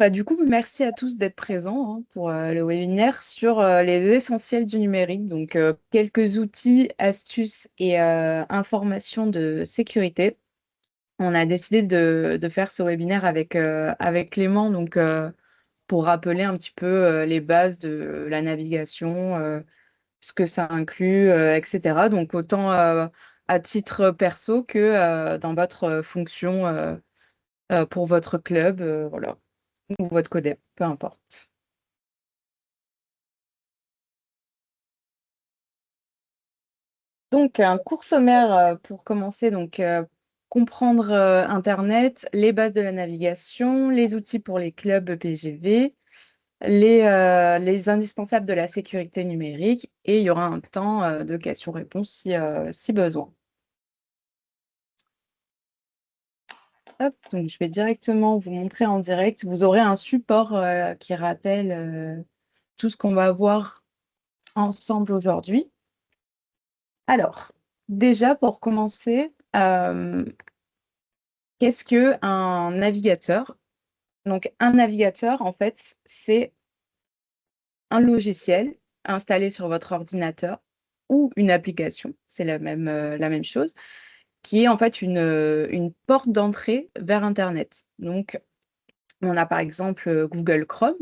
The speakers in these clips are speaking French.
Du coup, merci à tous d'être présents pour le webinaire sur les essentiels du numérique. Donc, quelques outils, astuces et informations de sécurité. On a décidé de faire ce webinaire avec Clément, donc, pour rappeler un petit peu les bases de la navigation, ce que ça inclut, etc. Donc, autant à titre perso que dans votre fonction pour votre club. Voilà, ou votre codec, peu importe. Donc, un court sommaire pour commencer. Donc, comprendre Internet, les bases de la navigation, les outils pour les clubs PGV, les indispensables de la sécurité numérique, et il y aura un temps de questions-réponses si besoin. Hop, donc je vais directement vous montrer en direct. Vous aurez un support qui rappelle tout ce qu'on va voir ensemble aujourd'hui. Alors, déjà pour commencer, qu'est-ce qu'un navigateur? Donc, un navigateur, en fait, c'est un logiciel installé sur votre ordinateur ou une application, c'est la même chose, qui est en fait une porte d'entrée vers Internet. Donc, on a par exemple Google Chrome,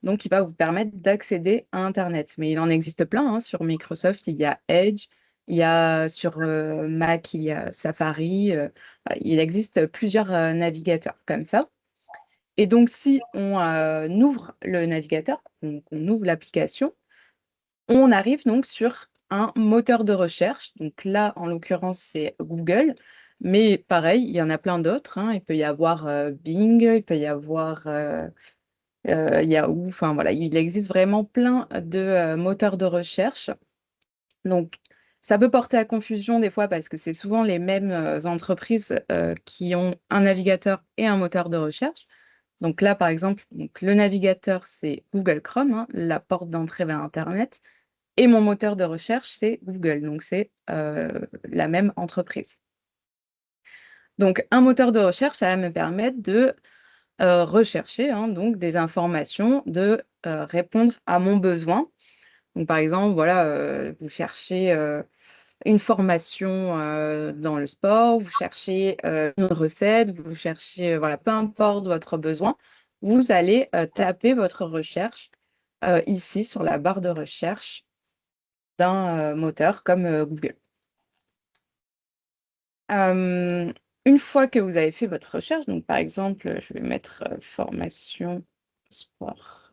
donc qui va vous permettre d'accéder à Internet. Mais il en existe plein, hein. Sur Microsoft, il y a Edge, il y a sur Mac, il y a Safari. Voilà, il existe plusieurs navigateurs comme ça. Et donc, si on ouvre le navigateur, qu'on ouvre l'application, on arrive donc sur un moteur de recherche. Donc là, en l'occurrence, c'est Google. Mais pareil, il y en a plein d'autres, hein. Il peut y avoir Bing, il peut y avoir Yahoo. Enfin voilà, il existe vraiment plein de moteurs de recherche. Donc, ça peut porter à confusion des fois parce que c'est souvent les mêmes entreprises qui ont un navigateur et un moteur de recherche. Donc là, par exemple, donc le navigateur, c'est Google Chrome, hein, la porte d'entrée vers Internet. Et mon moteur de recherche, c'est Google. Donc c'est la même entreprise. Donc un moteur de recherche, ça va me permettre de rechercher, hein, donc des informations, de répondre à mon besoin. Donc par exemple, voilà, vous cherchez une formation dans le sport, vous cherchez une recette, vous cherchez, voilà, peu importe votre besoin, vous allez taper votre recherche ici sur la barre de recherche d'un moteur comme Google. Une fois que vous avez fait votre recherche, donc par exemple, je vais mettre formation sport.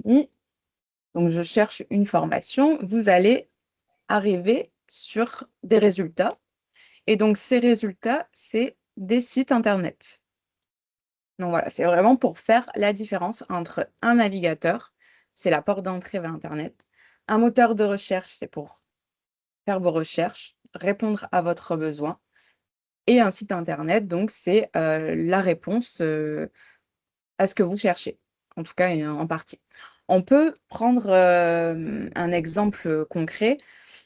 Donc je cherche une formation, vous allez arriver sur des résultats. Et donc, ces résultats, c'est des sites Internet. Donc voilà, c'est vraiment pour faire la différence entre un navigateur, c'est la porte d'entrée vers Internet. Un moteur de recherche, c'est pour faire vos recherches, répondre à votre besoin. Et un site Internet, donc, c'est la réponse à ce que vous cherchez, en tout cas en partie. On peut prendre un exemple concret.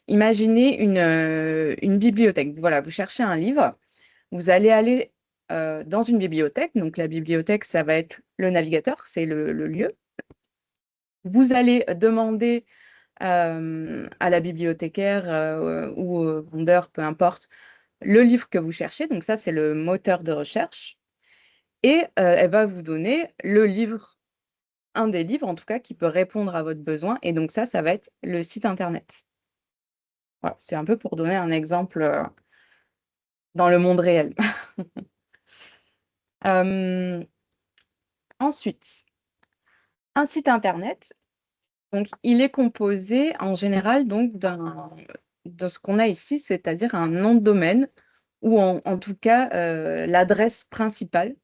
Imaginez une bibliothèque. Voilà, vous cherchez un livre. Vous allez aller dans une bibliothèque. Donc, la bibliothèque, ça va être le navigateur, c'est le lieu. Vous allez demander à la bibliothécaire ou au vendeur, peu importe, le livre que vous cherchez. Donc, ça, c'est le moteur de recherche. Et elle va vous donner le livre, un des livres, en tout cas, qui peut répondre à votre besoin. Et donc, ça va être le site Internet. Voilà, c'est un peu pour donner un exemple dans le monde réel. Ensuite, un site Internet, donc, il est composé en général donc, de ce qu'on a ici, c'est-à-dire un nom de domaine ou en tout cas l'adresse principale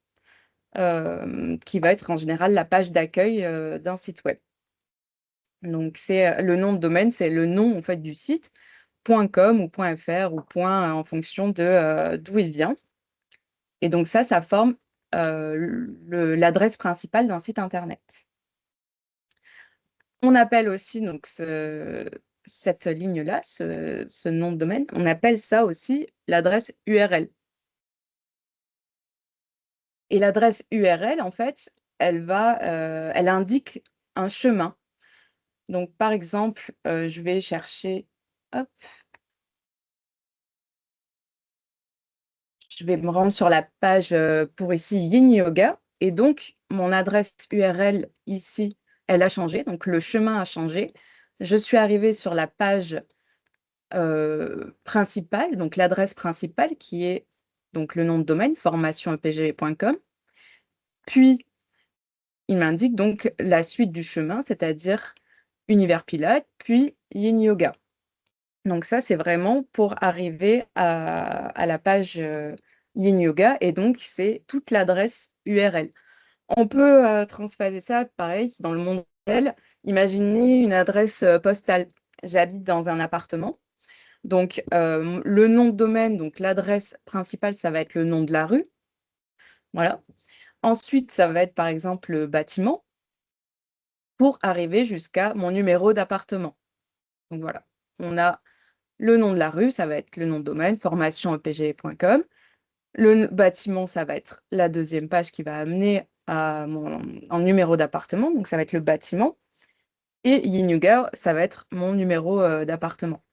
qui va être en général la page d'accueil d'un site web. Donc, c'est le nom de domaine, c'est le nom en fait du site, .com ou .fr ou en fonction de d'où il vient. Et donc ça forme l'adresse principale d'un site Internet. On appelle aussi donc cette ligne-là, ce nom de domaine, on appelle ça aussi l'adresse URL. Et l'adresse URL, en fait, elle indique un chemin. Donc, par exemple, je vais chercher, hop, je vais me rendre sur la page pour ici Yin Yoga. Et donc, mon adresse URL ici, elle a changé. Donc, le chemin a changé. Je suis arrivée sur la page principale, donc l'adresse principale qui est donc le nom de domaine, formationepgv.com. Puis, il m'indique donc la suite du chemin, c'est-à-dire Univers Pilates, puis Yin Yoga. Donc ça, c'est vraiment pour arriver à la page Yin Yoga, et donc c'est toute l'adresse URL. On peut transphoser ça, pareil, dans le monde réel. Imaginez une adresse postale. J'habite dans un appartement. Donc, le nom de domaine, donc l'adresse principale, ça va être le nom de la rue. Voilà. Ensuite, ça va être par exemple le bâtiment pour arriver jusqu'à mon numéro d'appartement. Donc voilà, on a le nom de la rue, ça va être le nom de domaine, formationepgv.com. Le bâtiment, ça va être la deuxième page qui va amener à mon numéro d'appartement, donc ça va être le bâtiment. Et Yin Yoga, ça va être mon numéro d'appartement,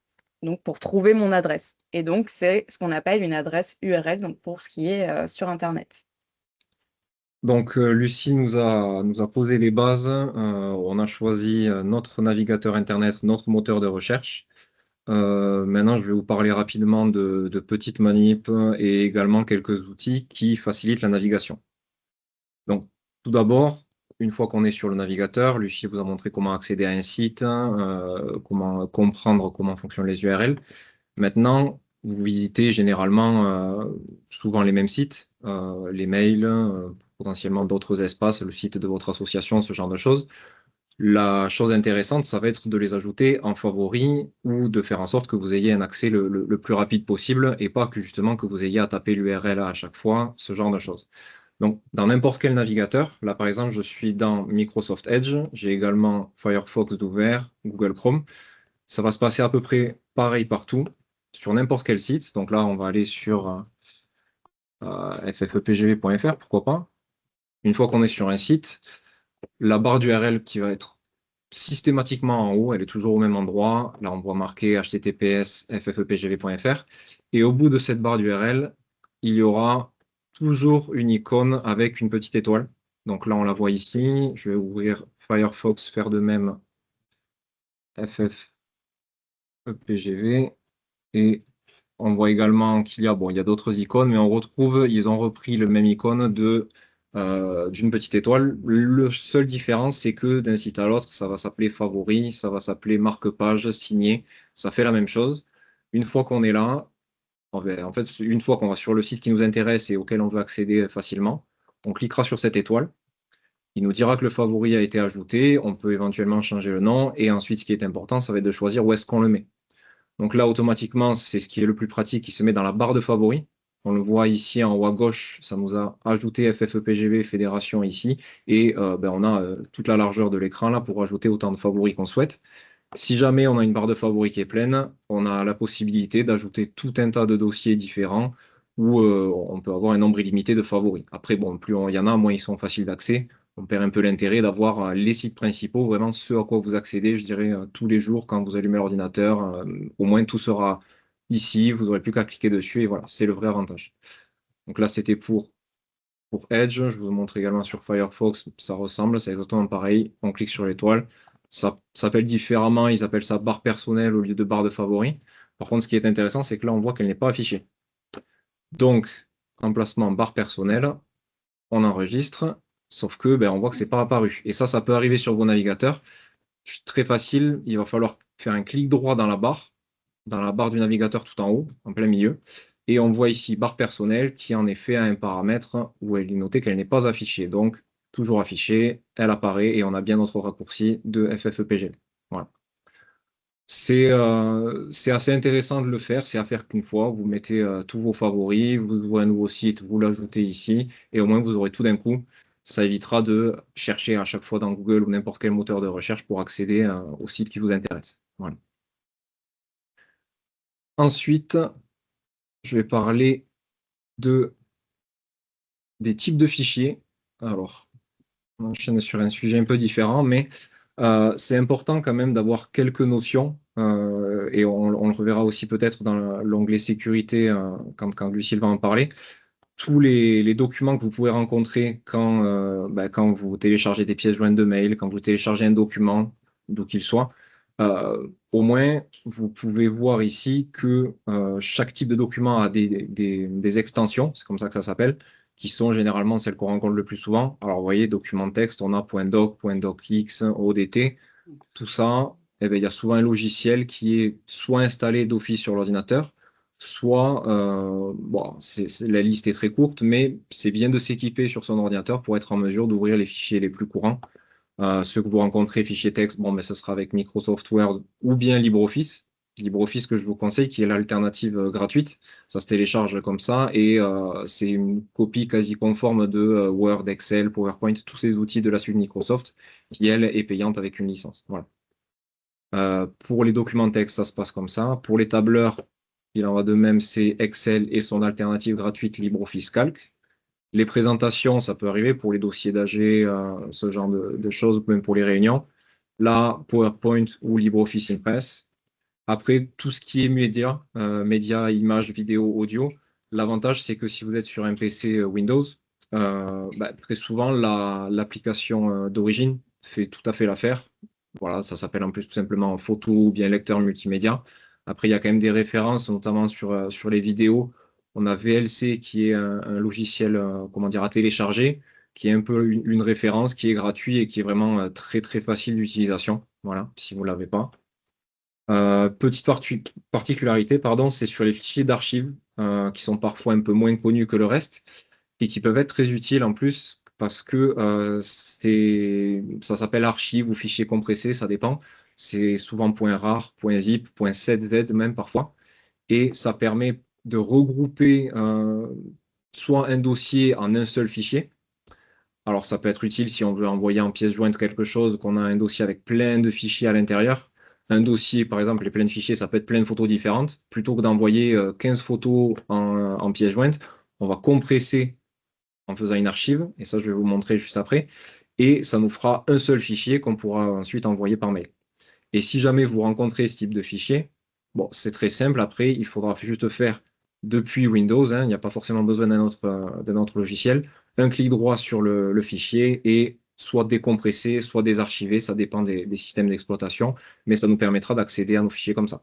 donc pour trouver mon adresse. Et donc, c'est ce qu'on appelle une adresse URL, donc pour ce qui est sur Internet. Donc, Lucie nous a posé les bases. On a choisi notre navigateur Internet, notre moteur de recherche. Maintenant, je vais vous parler rapidement de petites manips et également quelques outils qui facilitent la navigation. Donc, tout d'abord, une fois qu'on est sur le navigateur, Lucie vous a montré comment accéder à un site, comment comprendre comment fonctionnent les URL. Maintenant, vous visitez généralement souvent les mêmes sites, les mails, potentiellement d'autres espaces, le site de votre association, ce genre de choses. La chose intéressante, ça va être de les ajouter en favori ou de faire en sorte que vous ayez un accès le plus rapide possible et pas que justement que vous ayez à taper l'URL à chaque fois, ce genre de choses. Donc, dans n'importe quel navigateur, là par exemple, je suis dans Microsoft Edge, j'ai également Firefox d'ouvert, Google Chrome. Ça va se passer à peu près pareil partout, sur n'importe quel site. Donc là, on va aller sur ffepgv.fr, pourquoi pas. Une fois qu'on est sur un site, la barre d'URL qui va être systématiquement en haut, elle est toujours au même endroit. Là, on voit marqué https ffepgv.fr. Et au bout de cette barre d'URL, il y aura toujours une icône avec une petite étoile. Donc là, on la voit ici. Je vais ouvrir Firefox, faire de même ffepgv. Et on voit également qu'il y a, bon, il y a d'autres icônes, mais on retrouve, ils ont repris le même icône d'une petite étoile. Le seul différence, c'est que d'un site à l'autre, ça va s'appeler favori, ça va s'appeler marque-page, signé. Ça fait la même chose. Une fois qu'on est là, en fait, une fois qu'on va sur le site qui nous intéresse et auquel on veut accéder facilement, on cliquera sur cette étoile. Il nous dira que le favori a été ajouté. On peut éventuellement changer le nom. Et ensuite, ce qui est important, ça va être de choisir où est-ce qu'on le met. Donc là, automatiquement, c'est ce qui est le plus pratique, qui se met dans la barre de favoris. On le voit ici en haut à gauche, ça nous a ajouté FFEPGV Fédération ici. Et on a toute la largeur de l'écran là pour ajouter autant de favoris qu'on souhaite. Si jamais on a une barre de favoris qui est pleine, on a la possibilité d'ajouter tout un tas de dossiers différents où on peut avoir un nombre illimité de favoris. Après, bon, plus il y en a, moins ils sont faciles d'accès. On perd un peu l'intérêt d'avoir les sites principaux, vraiment ceux à quoi vous accédez, je dirais, tous les jours quand vous allumez l'ordinateur. Au moins, tout sera ici, vous n'aurez plus qu'à cliquer dessus et voilà, c'est le vrai avantage. Donc là, c'était pour Edge. Je vous montre également sur Firefox, ça ressemble, c'est exactement pareil. On clique sur l'étoile. Ça s'appelle différemment, ils appellent ça barre personnelle au lieu de barre de favoris. Par contre, ce qui est intéressant, c'est que là, on voit qu'elle n'est pas affichée. Donc, emplacement barre personnelle, on enregistre, sauf que on voit que c'est pas apparu. Et ça peut arriver sur vos navigateurs. Très facile, il va falloir faire un clic droit dans la barre du navigateur tout en haut, en plein milieu. Et on voit ici barre personnelle qui en effet a un paramètre où elle est notée qu'elle n'est pas affichée. Donc, toujours affichée, elle apparaît et on a bien notre raccourci de FFEPG. Voilà. C'est assez intéressant de le faire, c'est à faire qu'une fois, vous mettez tous vos favoris, vous ouvrez un nouveau site, vous l'ajoutez ici, et au moins vous aurez tout d'un coup. Ça évitera de chercher à chaque fois dans Google ou n'importe quel moteur de recherche pour accéder au site qui vous intéresse. Voilà. Ensuite, je vais parler des types de fichiers. Alors, On enchaîne sur un sujet un peu différent, mais c'est important quand même d'avoir quelques notions, et on le reverra aussi peut-être dans l'onglet sécurité quand Lucille va en parler. Tous les documents que vous pouvez rencontrer quand vous téléchargez des pièces jointes de mail, quand vous téléchargez un document, d'où qu'il soit, au moins vous pouvez voir ici que chaque type de document a des extensions, c'est comme ça que ça s'appelle, qui sont généralement celles qu'on rencontre le plus souvent. Alors vous voyez, document texte, on a .doc, .docx, ODT, tout ça, eh bien, il y a souvent un logiciel qui est soit installé d'office sur l'ordinateur, soit, bon, la liste est très courte, mais c'est bien de s'équiper sur son ordinateur pour être en mesure d'ouvrir les fichiers les plus courants. Ceux que vous rencontrez, fichiers texte, bon, mais ce sera avec Microsoft Word ou bien LibreOffice. LibreOffice que je vous conseille, qui est l'alternative gratuite. Ça se télécharge comme ça et c'est une copie quasi conforme de Word, Excel, PowerPoint, tous ces outils de la suite Microsoft, qui, elle, est payante avec une licence. Voilà. Pour les documents texte, ça se passe comme ça. Pour les tableurs, il en va de même, c'est Excel et son alternative gratuite LibreOffice Calc. Les présentations, ça peut arriver pour les dossiers d'AG, ce genre de choses, même pour les réunions. Là, PowerPoint ou LibreOffice Impress. Après, tout ce qui est médias, images, vidéo, audio, l'avantage, c'est que si vous êtes sur un PC Windows, très souvent, l'application d'origine fait tout à fait l'affaire. Voilà, ça s'appelle en plus tout simplement photo ou bien lecteur multimédia. Après, il y a quand même des références, notamment sur les vidéos. On a VLC qui est un logiciel comment dire, à télécharger, qui est un peu une référence, qui est gratuit et qui est vraiment très très facile d'utilisation. Voilà, si vous ne l'avez pas. Petite particularité, pardon, c'est sur les fichiers d'archives qui sont parfois un peu moins connus que le reste et qui peuvent être très utiles en plus parce que ça s'appelle archive ou fichier compressé, ça dépend. C'est souvent .rar, .zip, .zz même parfois. Et ça permet de regrouper soit un dossier en un seul fichier. Alors ça peut être utile si on veut envoyer en pièce jointe quelque chose, qu'on a un dossier avec plein de fichiers à l'intérieur. Un dossier, par exemple, les plein de fichiers, ça peut être plein de photos différentes. Plutôt que d'envoyer 15 photos en pièce jointe, on va compresser en faisant une archive, et ça je vais vous montrer juste après, et ça nous fera un seul fichier qu'on pourra ensuite envoyer par mail. Et si jamais vous rencontrez ce type de fichier, bon, c'est très simple. Après, il faudra juste faire depuis Windows, hein, il n'y a pas forcément besoin d'un autre logiciel. Un clic droit sur le fichier et soit décompresser, soit désarchiver, ça dépend des systèmes d'exploitation, mais ça nous permettra d'accéder à nos fichiers comme ça.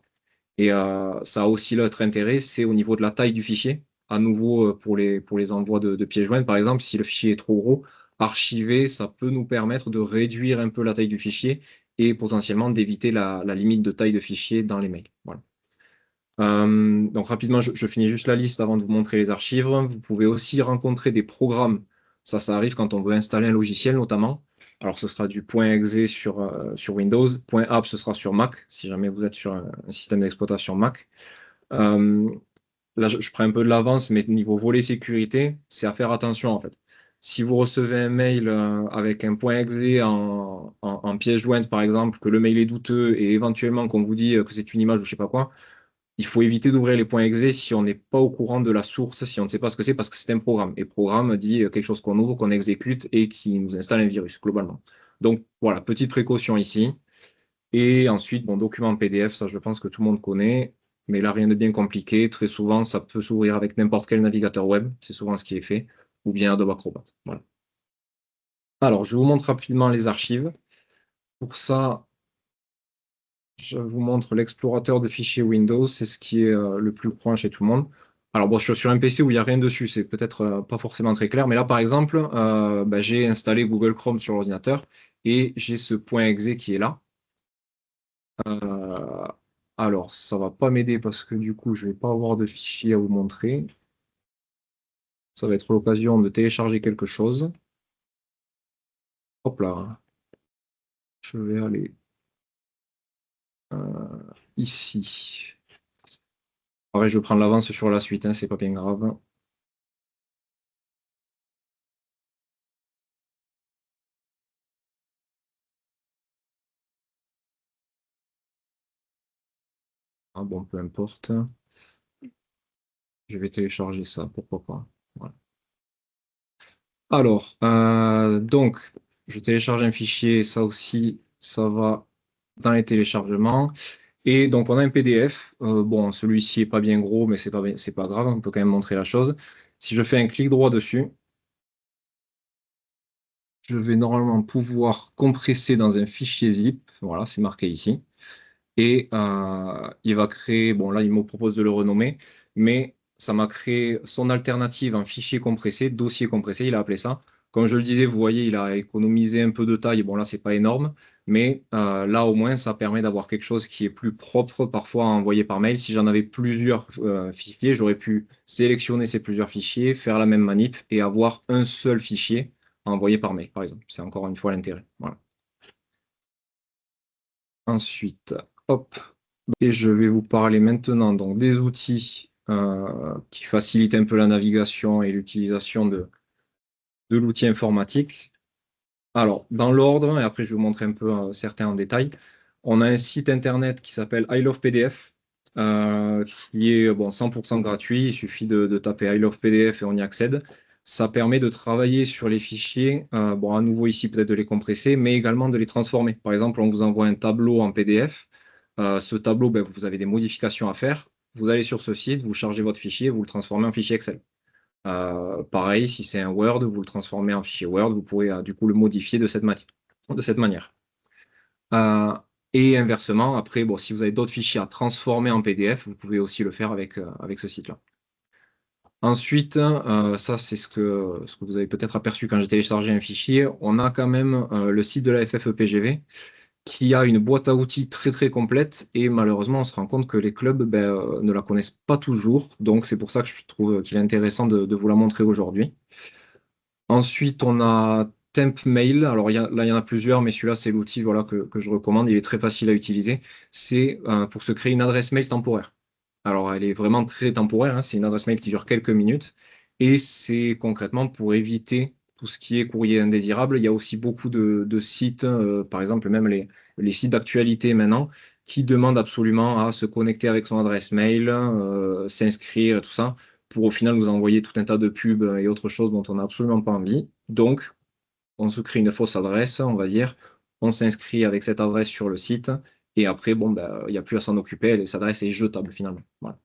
Et ça a aussi l'autre intérêt, c'est au niveau de la taille du fichier. À nouveau, pour les envois de pièces jointes, par exemple, si le fichier est trop gros, archiver, ça peut nous permettre de réduire un peu la taille du fichier et potentiellement d'éviter la limite de taille de fichier dans les mails. Voilà. Donc rapidement, je finis juste la liste avant de vous montrer les archives. Vous pouvez aussi rencontrer des programmes. Ça arrive quand on veut installer un logiciel notamment. Alors ce sera du .exe sur Windows, .app ce sera sur Mac, si jamais vous êtes sur un système d'exploitation Mac. Euh, Là, je prends un peu de l'avance, mais niveau volet sécurité, c'est à faire attention en fait. Si vous recevez un mail avec un .exe en pièce jointe, par exemple, que le mail est douteux et éventuellement qu'on vous dit que c'est une image ou je sais pas quoi, il faut éviter d'ouvrir les .exe si on n'est pas au courant de la source, si on ne sait pas ce que c'est, parce que c'est un programme. Et programme dit quelque chose qu'on ouvre, qu'on exécute et qui nous installe un virus, globalement. Donc voilà, petite précaution ici. Et ensuite, bon, document PDF, ça je pense que tout le monde connaît, mais là rien de bien compliqué. Très souvent, ça peut s'ouvrir avec n'importe quel navigateur web, c'est souvent ce qui est fait, ou bien Adobe Acrobat. Voilà. Alors, je vous montre rapidement les archives. Pour ça, je vous montre l'explorateur de fichiers Windows, c'est ce qui est le plus courant chez tout le monde. Alors, bon, je suis sur un PC où il n'y a rien dessus, c'est peut-être pas forcément très clair, mais là, par exemple, j'ai installé Google Chrome sur l'ordinateur et j'ai ce .exe qui est là. Euh, alors, ça va pas m'aider parce que du coup, je vais pas avoir de fichier à vous montrer. Ça va être l'occasion de télécharger quelque chose. Hop là, je vais aller ici. Ouais, je vais prendre l'avance sur la suite, hein, c'est pas bien grave. Ah bon, peu importe. Je vais télécharger ça, pourquoi pas. Voilà. Alors, donc, je télécharge un fichier, ça aussi, ça va dans les téléchargements. Et donc, on a un PDF. Bon, celui-ci est pas bien gros, mais c'est pas grave, on peut quand même montrer la chose. Si je fais un clic droit dessus, je vais normalement pouvoir compresser dans un fichier zip. Voilà, c'est marqué ici. Et il va créer, bon là, il me propose de le renommer, mais ça m'a créé son alternative en fichier compressé, dossier compressé, il a appelé ça. Comme je le disais, vous voyez, il a économisé un peu de taille. Bon, là, c'est pas énorme, mais là, au moins, ça permet d'avoir quelque chose qui est plus propre parfois à envoyer par mail. Si j'en avais plusieurs fichiers, j'aurais pu sélectionner ces plusieurs fichiers, faire la même manip et avoir un seul fichier à envoyer par mail, par exemple. C'est encore une fois l'intérêt. Voilà. Ensuite, hop, et je vais vous parler maintenant donc, des outils qui facilitent un peu la navigation et l'utilisation de l'outil informatique. Alors, dans l'ordre, et après je vais vous montrer un peu certains en détail, on a un site internet qui s'appelle I Love PDF, qui est bon, 100% gratuit. Il suffit de taper I Love PDF et on y accède. Ça permet de travailler sur les fichiers, bon, à nouveau ici peut-être de les compresser, mais également de les transformer. Par exemple, on vous envoie un tableau en PDF. Ce tableau, ben, vous avez des modifications à faire. Vous allez sur ce site, vous chargez votre fichier, vous le transformez en fichier Excel. Pareil, si c'est un Word, vous le transformez en fichier Word, vous pourrez du coup le modifier de cette manière. Euh, et inversement, après, bon, si vous avez d'autres fichiers à transformer en PDF, vous pouvez aussi le faire avec ce site-là. Ensuite, ça c'est ce que vous avez peut-être aperçu quand j'ai téléchargé un fichier, on a quand même le site de la FFEPGV qui a une boîte à outils très très complète et malheureusement on se rend compte que les clubs ben, ne la connaissent pas toujours, donc c'est pour ça que je trouve qu'il est intéressant de vous la montrer aujourd'hui. Ensuite, on a Temp Mail. Alors là, il y en a plusieurs, mais celui-là, c'est l'outil voilà, que je recommande. Il est très facile à utiliser. C'est pour se créer une adresse mail temporaire. Alors, elle est vraiment très temporaire, hein. C'est une adresse mail qui dure quelques minutes. Et c'est concrètement pour éviter tout ce qui est courrier indésirable. Il y a aussi beaucoup de sites, par exemple, même les sites d'actualité maintenant, qui demandent absolument à se connecter avec son adresse mail, s'inscrire, tout ça pour au final nous envoyer tout un tas de pubs et autres choses dont on n'a absolument pas envie. Donc, on se crée une fausse adresse, on va dire, on s'inscrit avec cette adresse sur le site, et après, bon, ben, il n'y a plus à s'en occuper, cette adresse est jetable finalement. Voilà.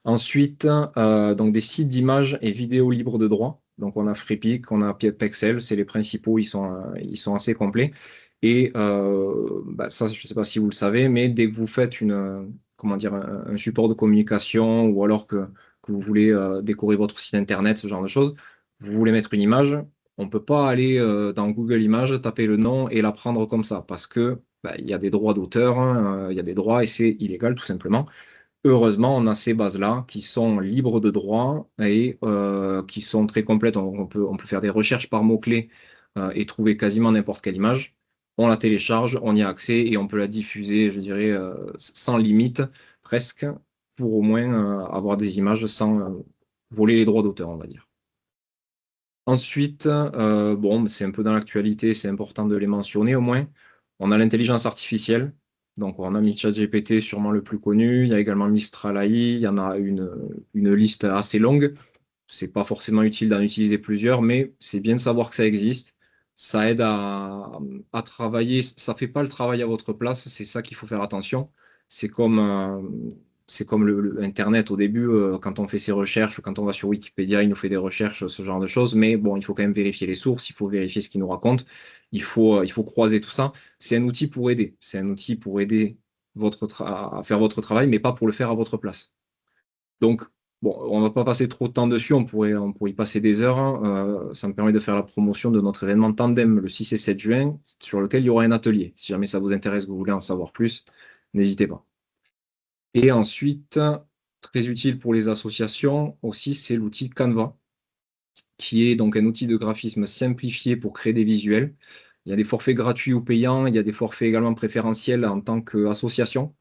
Ensuite, donc des sites d'images et vidéos libres de droit. Donc on a Freepik, on a Pexel, c'est les principaux, ils sont assez complets. Et bah, ça, je ne sais pas si vous le savez, mais dès que vous faites comment dire, un support de communication ou alors que vous voulez décorer votre site internet, ce genre de choses, vous voulez mettre une image, on ne peut pas aller dans Google Images, taper le nom et la prendre comme ça parce que bah, il y a des droits d'auteur, hein, il y a des droits et c'est illégal tout simplement. Heureusement, on a ces bases-là qui sont libres de droit et qui sont très complètes. On peut faire des recherches par mots-clés et trouver quasiment n'importe quelle image. On la télécharge, on y a accès et on peut la diffuser, je dirais, sans limite, presque, pour au moins avoir des images sans voler les droits d'auteur, on va dire. Ensuite, bon, c'est un peu dans l'actualité, c'est important de les mentionner au moins. On a l'intelligence artificielle. Donc, on a mis ChatGPT, sûrement le plus connu. Il y a également Mistral AI. Il y en a une liste assez longue. C'est pas forcément utile d'en utiliser plusieurs, mais c'est bien de savoir que ça existe. Ça aide à travailler. Ça fait pas le travail à votre place. C'est ça qu'il faut faire attention. C'est comme, c'est comme Internet au début, quand on fait ses recherches, quand on va sur Wikipédia, il nous fait des recherches, ce genre de choses. Mais bon, il faut quand même vérifier les sources, il faut vérifier ce qu'il nous raconte, il faut croiser tout ça. C'est un outil pour aider. C'est un outil pour aider à faire votre travail, mais pas pour le faire à votre place. Donc, bon, on va pas passer trop de temps dessus, on pourrait y passer des heures, hein. Ça me permet de faire la promotion de notre événement Tandem le 6 et 7 juin, sur lequel il y aura un atelier. Si jamais ça vous intéresse, que vous voulez en savoir plus, n'hésitez pas. Et ensuite, très utile pour les associations aussi, c'est l'outil Canva, qui est donc un outil de graphisme simplifié pour créer des visuels. Il y a des forfaits gratuits ou payants, il y a des forfaits également préférentiels en tant qu'association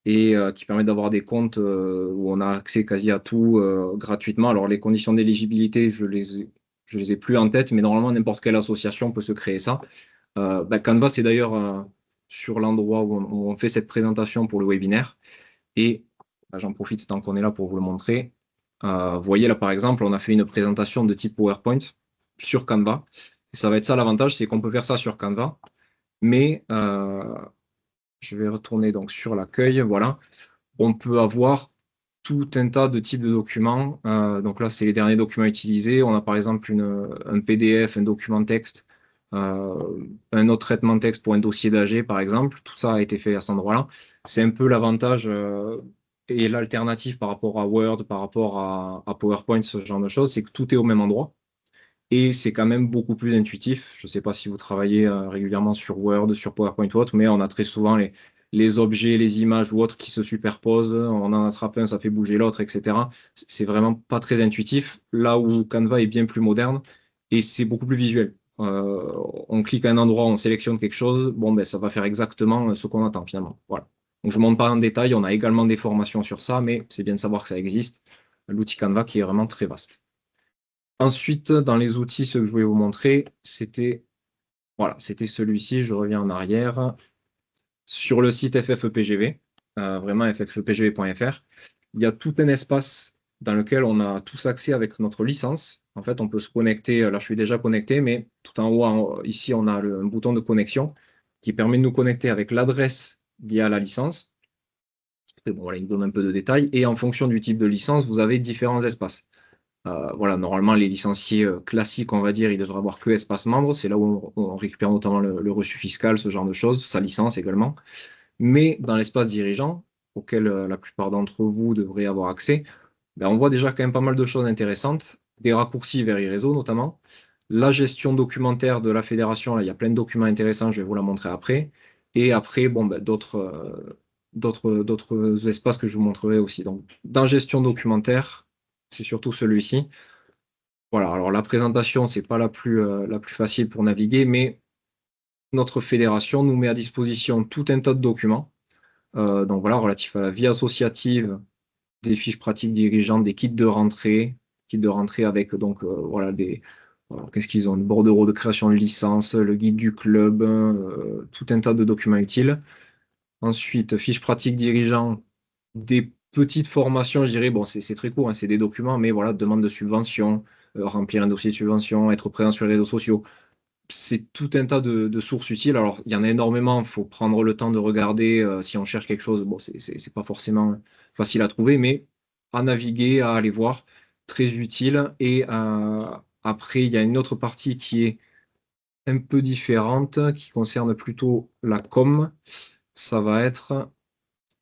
et qui permettent d'avoir des comptes où on a accès quasi à tout gratuitement. Alors les conditions d'éligibilité, je les ai plus en tête, mais normalement n'importe quelle association peut se créer ça. Bah, Canva, c'est d'ailleurs sur l'endroit où on fait cette présentation pour le webinaire. Et bah, j'en profite tant qu'on est là pour vous le montrer. Vous voyez là par exemple, on a fait une présentation de type PowerPoint sur Canva. Et ça va être ça l'avantage, c'est qu'on peut faire ça sur Canva, mais je vais retourner donc sur l'accueil, voilà. On peut avoir tout un tas de types de documents. Donc là, c'est les derniers documents utilisés. On a par exemple un PDF, un document texte, un autre traitement de texte pour un dossier d'AG, par exemple. Tout ça a été fait à cet endroit-là. C'est un peu l'avantage et l'alternative par rapport à Word, par rapport à PowerPoint, ce genre de choses, c'est que tout est au même endroit. Et c'est quand même beaucoup plus intuitif. Je ne sais pas si vous travaillez régulièrement sur Word, sur PowerPoint ou autre, mais on a très souvent les objets, les images ou autres qui se superposent. On en attrape un, ça fait bouger l'autre, etc. C'est vraiment pas très intuitif. Là où Canva est bien plus moderne et c'est beaucoup plus visuel. On clique à un endroit, on sélectionne quelque chose, bon, ben, ça va faire exactement ce qu'on attend finalement. Voilà. Donc, je ne monte pas en détail. On a également des formations sur ça, mais c'est bien de savoir que ça existe. L'outil Canva qui est vraiment très vaste. Ensuite, dans les outils, ce que je voulais vous montrer, c'était voilà, c'était celui-ci. Je reviens en arrière. Sur le site FFEPGV, vraiment ffepgv.fr, il y a tout un espace dans lequel on a tous accès avec notre licence. En fait, on peut se connecter. Là, je suis déjà connecté, mais tout en haut, ici, on a un bouton de connexion qui permet de nous connecter avec l'adresse liée à la licence. Et bon, voilà, il me donne un peu de détails. Et en fonction du type de licence, vous avez différents espaces. Voilà, normalement, les licenciés classiques, on va dire, ils devraient avoir que espace membre. C'est là où on récupère notamment le reçu fiscal, ce genre de choses, sa licence également. Mais dans l'espace dirigeant, auquel la plupart d'entre vous devraient avoir accès, ben, on voit déjà quand même pas mal de choses intéressantes, des raccourcis vers e-réseau notamment. La gestion documentaire de la fédération, là, il y a plein de documents intéressants, je vais vous la montrer après. Et après, bon, ben, d'autres espaces que je vous montrerai aussi. Donc, dans gestion documentaire, c'est surtout celui-ci. Voilà, alors la présentation, c'est pas la plus facile pour naviguer, mais notre fédération nous met à disposition tout un tas de documents. Donc voilà, relatifs à la vie associative, des fiches pratiques dirigeantes, des kits de rentrée avec donc voilà qu'est-ce qu'ils ont, le bordereau de création de licence, le guide du club, tout un tas de documents utiles. Ensuite, fiches pratiques dirigeants, des petites formations, je dirais, bon, c'est très court, hein, c'est des documents, mais voilà, demande de subvention, remplir un dossier de subvention, être présent sur les réseaux sociaux. C'est tout un tas de sources utiles. Alors, il y en a énormément, il faut prendre le temps de regarder si on cherche quelque chose. Bon, c'est pas forcément facile à trouver, mais à naviguer, à aller voir, très utile. Et après, il y a une autre partie qui est un peu différente, qui concerne plutôt la com. Ça va être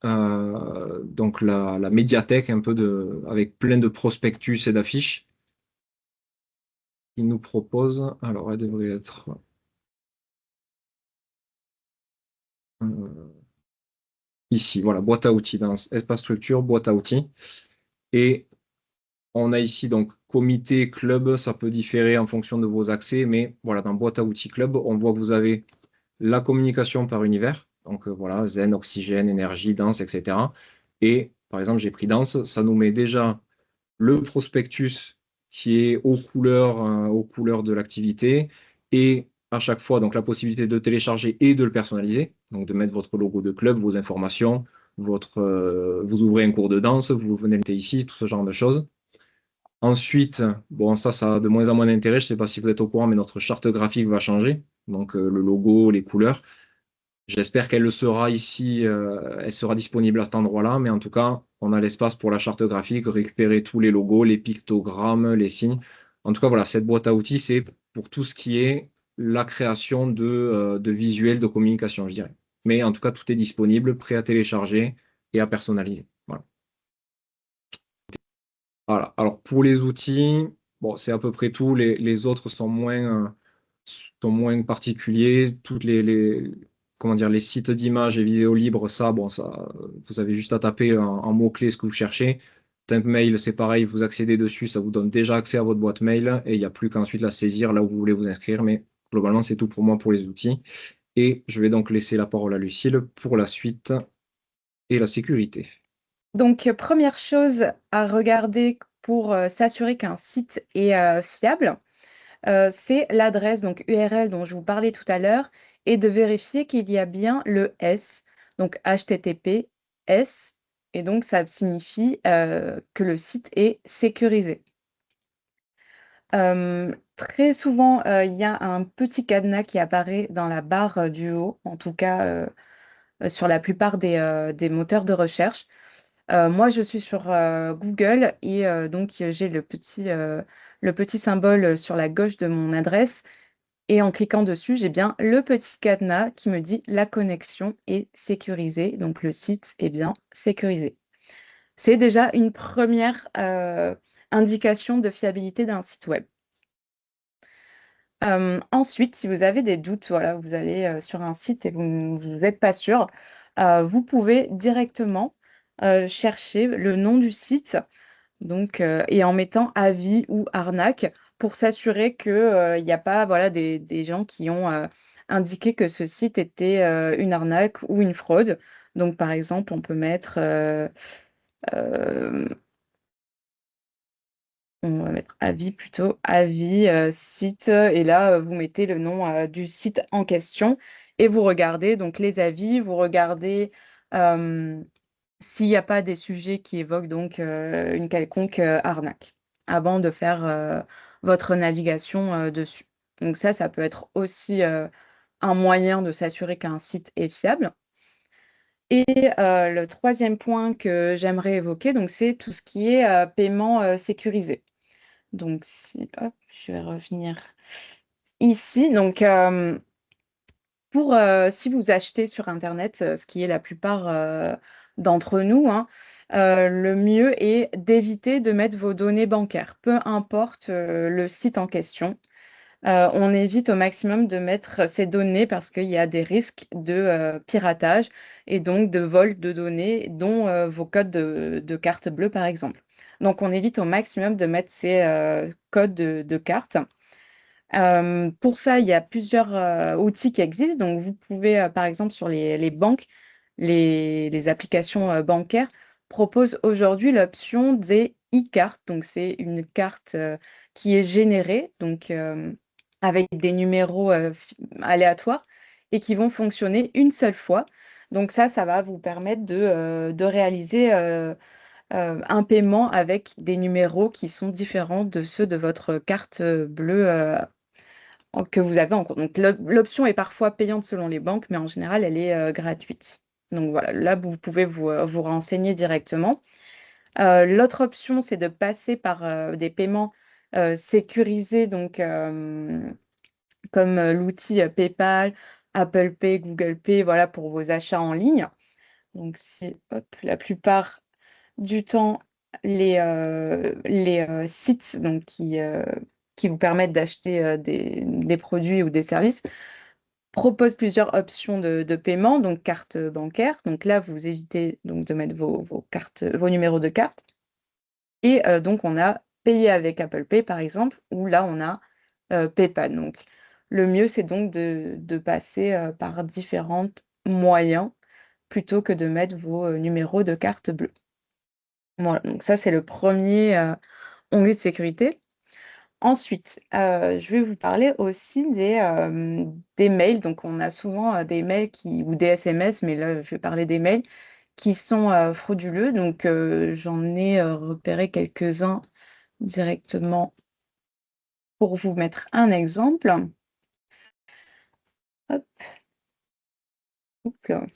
donc la médiathèque un peu avec plein de prospectus et d'affiches qu'il nous propose. Alors, elle devrait être euh, ici. Voilà, boîte à outils, dans espace structure, boîte à outils. Et on a ici donc comité, club, ça peut différer en fonction de vos accès, mais voilà, dans boîte à outils club, on voit que vous avez la communication par univers. Donc voilà, zen, oxygène, énergie, danse, etc. Et par exemple, j'ai pris danse, ça nous met déjà le prospectus qui est aux couleurs de l'activité et à chaque fois donc la possibilité de télécharger et de le personnaliser, donc de mettre votre logo de club, vos informations, vous ouvrez un cours de danse, vous venez le ici, tout ce genre de choses. Ensuite, bon, ça a de moins en moins d'intérêt. Je ne sais pas si vous êtes au courant, mais notre charte graphique va changer. Donc, le logo, les couleurs. J'espère qu'elle le sera ici, elle sera disponible à cet endroit-là, mais en tout cas, on a l'espace pour la charte graphique, récupérer tous les logos, les pictogrammes, les signes. En tout cas, voilà, cette boîte à outils, c'est pour tout ce qui est la création de visuels de communication, je dirais. Mais en tout cas, tout est disponible, prêt à télécharger et à personnaliser. Voilà. Voilà. Alors, pour les outils, bon, c'est à peu près tout. Les autres sont moins particuliers. Toutes comment dire, les sites d'images et vidéos libres, ça, bon, ça, vous avez juste à taper en mots-clés ce que vous cherchez. Temp mail, c'est pareil, vous accédez dessus, ça vous donne déjà accès à votre boîte mail et il n'y a plus qu'ensuite la saisir là où vous voulez vous inscrire. Mais globalement, c'est tout pour moi pour les outils. Et je vais donc laisser la parole à Lucille pour la suite et la sécurité. Donc, première chose à regarder pour s'assurer qu'un site est fiable, c'est l'adresse, donc URL dont je vous parlais tout à l'heure, et de vérifier qu'il y a bien le S, donc HTTPS, et donc ça signifie que le site est sécurisé. Très souvent, il y a un petit cadenas qui apparaît dans la barre du haut, en tout cas sur la plupart des moteurs de recherche. Moi, je suis sur Google et donc j'ai le petit symbole sur la gauche de mon adresse. Et en cliquant dessus, j'ai bien le petit cadenas qui me dit la connexion est sécurisée. Donc le site est bien sécurisé. C'est déjà une première indication de fiabilité d'un site web. Ensuite, si vous avez des doutes, voilà, vous allez sur un site et vous n'êtes pas sûr, vous pouvez directement chercher le nom du site donc, et en mettant avis ou arnaque pour s'assurer qu'il n'y a pas voilà, des gens qui ont indiqué que ce site était une arnaque ou une fraude. Donc, par exemple, on peut mettre euh, on va mettre avis plutôt, avis, site, et là, vous mettez le nom du site en question et vous regardez donc les avis, vous regardez s'il n'y a pas des sujets qui évoquent donc une quelconque arnaque avant de faire votre navigation dessus. Donc ça peut être aussi un moyen de s'assurer qu'un site est fiable. Et le troisième point que j'aimerais évoquer, donc, c'est tout ce qui est paiement sécurisé. Donc, si, hop, je vais revenir ici. Donc, si vous achetez sur Internet, ce qui est la plupart d'entre nous, hein, le mieux est d'éviter de mettre vos données bancaires, peu importe le site en question. On évite au maximum de mettre ces données parce qu'il y a des risques de piratage et donc de vol de données, dont vos codes de carte bleue, par exemple. Donc, on évite au maximum de mettre ces codes de carte. Pour ça, il y a plusieurs outils qui existent. Donc, vous pouvez, par exemple, sur les banques, les applications bancaires proposent aujourd'hui l'option des e-cartes. Donc, c'est une carte qui est générée, donc avec des numéros aléatoires et qui vont fonctionner une seule fois. Donc, ça va vous permettre de réaliser un paiement avec des numéros qui sont différents de ceux de votre carte bleue que vous avez en cours. Donc l'option est parfois payante selon les banques, mais en général, elle est gratuite. Donc voilà, là, vous pouvez vous renseigner directement. L'autre option, c'est de passer par des paiements sécurisés, donc comme l'outil PayPal, Apple Pay, Google Pay, voilà, pour vos achats en ligne. Donc c'est hop, la plupart du temps les sites donc, qui vous permettent d'acheter des produits ou des services proposent plusieurs options de paiement, donc carte bancaire. Donc là, vous évitez donc de mettre vos cartes, vos numéros de carte. Et donc, on a payé avec Apple Pay, par exemple, ou là, on a PayPal. Donc, le mieux, c'est donc de passer par différents moyens plutôt que de mettre vos numéros de carte bleue. Voilà, donc ça, c'est le premier onglet de sécurité. Ensuite, je vais vous parler aussi des mails. Donc, on a souvent des mails ou des SMS, mais là, je vais parler des mails qui sont frauduleux. Donc, j'en ai repéré quelques-uns directement pour vous mettre un exemple. Hop, hop.